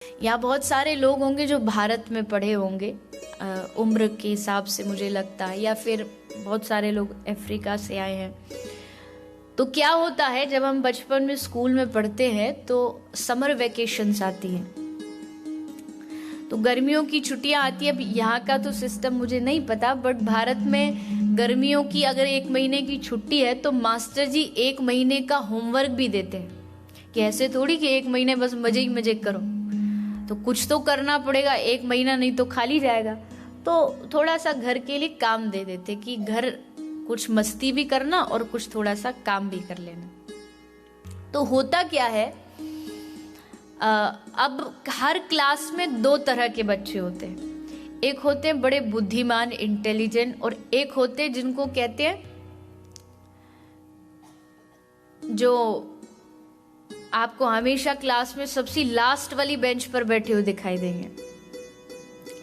यहाँ बहुत सारे लोग होंगे जो भारत में पढ़े होंगे उम्र के हिसाब से मुझे लगता है, या फिर बहुत सारे लोग अफ्रीका से आए हैं। तो क्या होता है, जब हम बचपन में स्कूल में पढ़ते हैं तो समर वेकेशंस आती हैं, तो गर्मियों की छुट्टियां आती है। अब यहाँ का तो सिस्टम मुझे नहीं पता, बट भारत में गर्मियों की अगर 1 महीने की छुट्टी है तो मास्टर जी 1 महीने का होमवर्क भी देते हैं, कि ऐसे थोड़ी कि 1 महीने बस मजे ही मजे करो, तो कुछ तो करना पड़ेगा, 1 महीना नहीं तो खाली जाएगा। तो थोड़ा सा घर के लिए काम दे देते कि घर कुछ मस्ती भी करना और कुछ थोड़ा सा काम भी कर लेना। तो होता क्या है, अब हर क्लास में 2 तरह के बच्चे होते हैं। एक होते हैं बड़े बुद्धिमान, इंटेलिजेंट, और एक होते हैं जिनको कहते हैं जो आपको हमेशा क्लास में सबसे लास्ट वाली बेंच पर बैठे हुए दिखाई देंगे,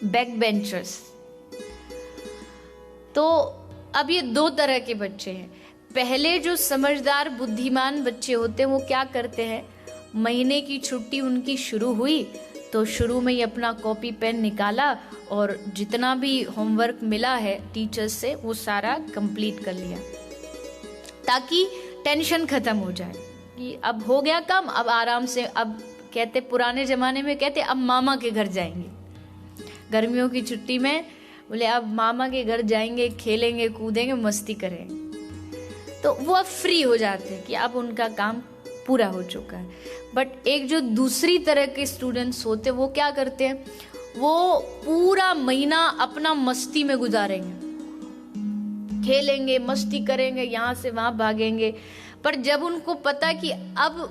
बैक बेंचर्स। तो अब ये 2 तरह के बच्चे हैं। पहले जो समझदार बुद्धिमान बच्चे होते हैं वो क्या करते हैं, महीने की छुट्टी उनकी शुरू हुई तो शुरू में ही अपना कॉपी पेन निकाला और जितना भी होमवर्क मिला है टीचर्स से वो सारा कंप्लीट कर लिया, ताकि टेंशन खत्म हो जाए कि अब हो गया काम, अब आराम से, अब कहते पुराने जमाने में कहते अब मामा के घर जाएंगे। गर्मियों की छुट्टी में बोले अब मामा के घर जाएंगे, खेलेंगे कूदेंगे मस्ती करेंगे, तो वो अब फ्री हो जाते हैं कि अब उनका काम पूरा हो चुका है। बट एक जो दूसरी तरह के स्टूडेंट्स होते हैं वो क्या करते हैं, वो पूरा महीना अपना मस्ती में गुजारेंगे, खेलेंगे मस्ती करेंगे, यहाँ से वहां भागेंगे। पर जब उनको पता कि अब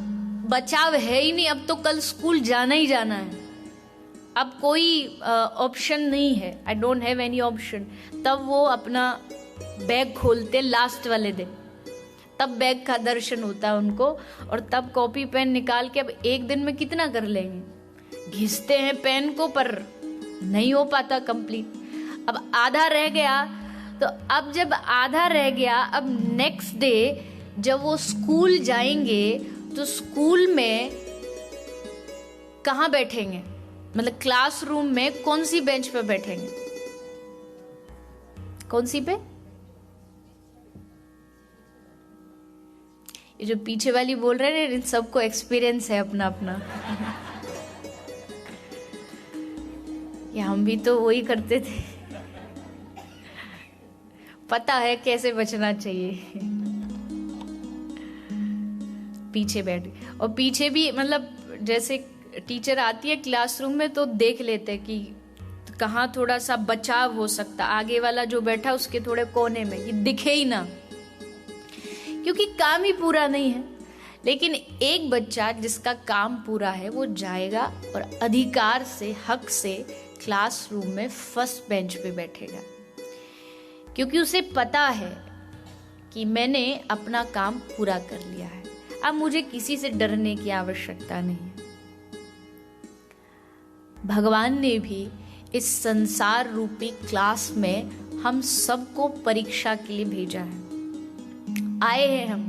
बचाव है ही नहीं, अब तो कल स्कूल जाना ही जाना है, अब कोई ऑप्शन नहीं है, I don't have any option, तब वो अपना बैग खोलते लास्ट वाले दिन, तब बैग का दर्शन होता है उनको, और तब कॉपी पेन निकाल के अब एक दिन में कितना कर लेंगे, घिसते हैं पेन को पर नहीं हो पाता कंप्लीट। अब आधा रह गया, तो अब जब आधा रह गया, अब नेक्स्ट डे जब वो स्कूल जाएंगे तो स्कूल में कहाँ बैठेंगे, मतलब क्लासरूम में कौन सी बेंच पे बैठेंगे, कौन सी पे, ये जो पीछे वाली बोल रहे हैं इन सबको एक्सपीरियंस है अपना अपना। ये हम भी तो वही करते थे, पता है कैसे बचना चाहिए। पीछे बैठ, और पीछे भी मतलब जैसे टीचर आती है क्लासरूम में तो देख लेते हैं कि कहाँ थोड़ा सा बचाव हो सकता, आगे वाला जो बैठा उसके थोड़े कोने में, ये दिखे ही ना, क्योंकि काम ही पूरा नहीं है। लेकिन एक बच्चा जिसका काम पूरा है वो जाएगा और अधिकार से, हक से क्लासरूम में फर्स्ट बेंच पे बैठेगा, क्योंकि उसे पता है कि मैंने अपना काम पूरा कर लिया है, अब मुझे किसी से डरने की आवश्यकता नहीं है। भगवान ने भी इस संसार रूपी क्लास में हम सबको परीक्षा के लिए भेजा है। आए हैं हम,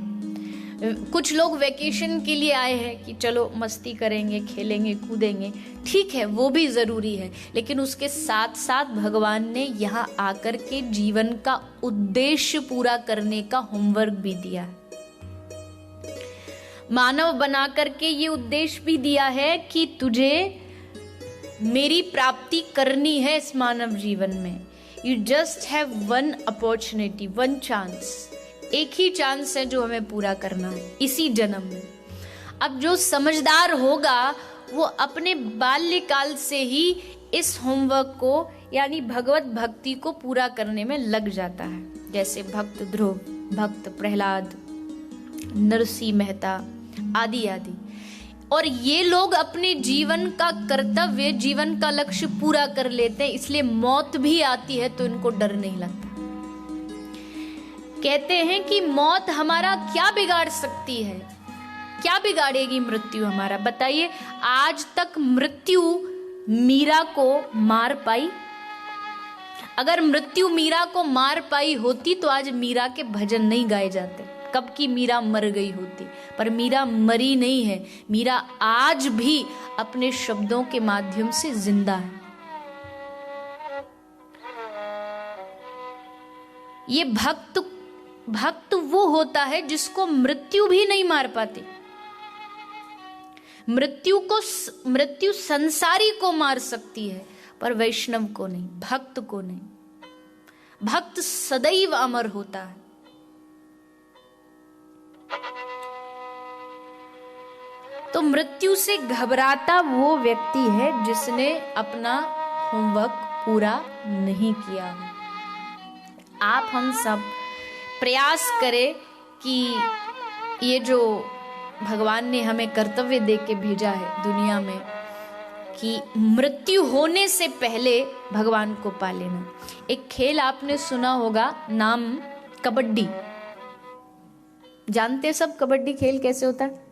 कुछ लोग वेकेशन के लिए आए हैं कि चलो मस्ती करेंगे, खेलेंगे कूदेंगे, ठीक है वो भी जरूरी है, लेकिन उसके साथ साथ भगवान ने यहाँ आकर के जीवन का उद्देश्य पूरा करने का होमवर्क भी दिया है। मानव बना करके ये उद्देश्य भी दिया है कि तुझे मेरी प्राप्ति करनी है इस मानव जीवन में। You just have one opportunity, one chance, एक ही चांस है जो हमें पूरा करना है इसी जन्म में। अब जो समझदार होगा वो अपने बाल्यकाल से ही इस होमवर्क को यानी भगवत भक्ति को पूरा करने में लग जाता है, जैसे भक्त ध्रुव, भक्त प्रहलाद, नरसिंह मेहता आदि आदि। और ये लोग अपने जीवन का कर्तव्य, जीवन का लक्ष्य पूरा कर लेते हैं, इसलिए मौत भी आती है तो इनको डर नहीं लगता। कहते हैं कि मौत हमारा क्या बिगाड़ सकती है, क्या बिगाड़ेगी मृत्यु हमारा, बताइए। आज तक मृत्यु मीरा को मार पाई? अगर मृत्यु मीरा को मार पाई होती तो आज मीरा के भजन नहीं गाए जाते, कब की मीरा मर गई होती, पर मीरा मरी नहीं है। मीरा आज भी अपने शब्दों के माध्यम से जिंदा है। ये भक्त वो होता है जिसको मृत्यु भी नहीं मार पाती। मृत्यु संसारी को मार सकती है, पर वैष्णव को नहीं, भक्त को नहीं। भक्त सदैव अमर होता है। तो मृत्यु से घबराता वो व्यक्ति है जिसने अपना होमवर्क पूरा नहीं किया है। आप हम सब प्रयास करें कि ये जो भगवान ने हमें कर्तव्य दे के भेजा है दुनिया में, कि मृत्यु होने से पहले भगवान को पा लेना। एक खेल आपने सुना होगा, नाम कबड्डी। जानते सब कबड्डी खेल कैसे होता है?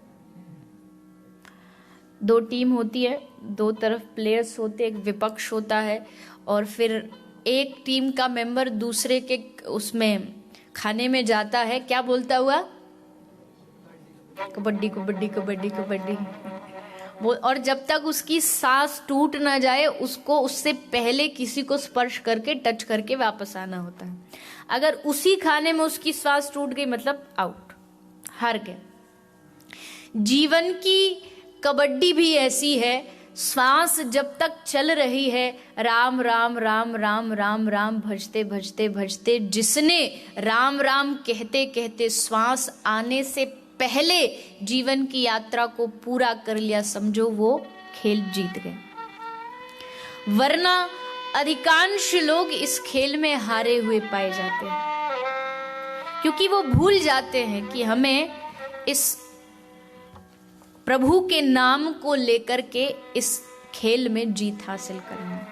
2 टीम होती है, 2 तरफ प्लेयर्स होते हैं, एक विपक्ष होता है, और फिर एक टीम का मेंबर दूसरे के उसमें खाने में जाता है, क्या बोलता हुआ? कबड्डी कबड्डी कबड्डी कबड्डी। और जब तक उसकी सांस टूट ना जाए उसको उससे पहले किसी को स्पर्श करके टच करके वापस आना होता है। अगर उसी खाने में उसकी सांस टूट गई मतलब आउट, हार गए। जीवन की कबड्डी भी ऐसी है, श्वास जब तक चल रही है, राम राम राम राम राम राम भजते भजते भजते, जिसने राम राम कहते कहते श्वास आने से पहले जीवन की यात्रा को पूरा कर लिया, समझो वो खेल जीत गए। वरना अधिकांश लोग इस खेल में हारे हुए पाए जाते हैं, क्योंकि वो भूल जाते हैं कि हमें इस प्रभु के नाम को लेकर के इस खेल में जीत हासिल करना है।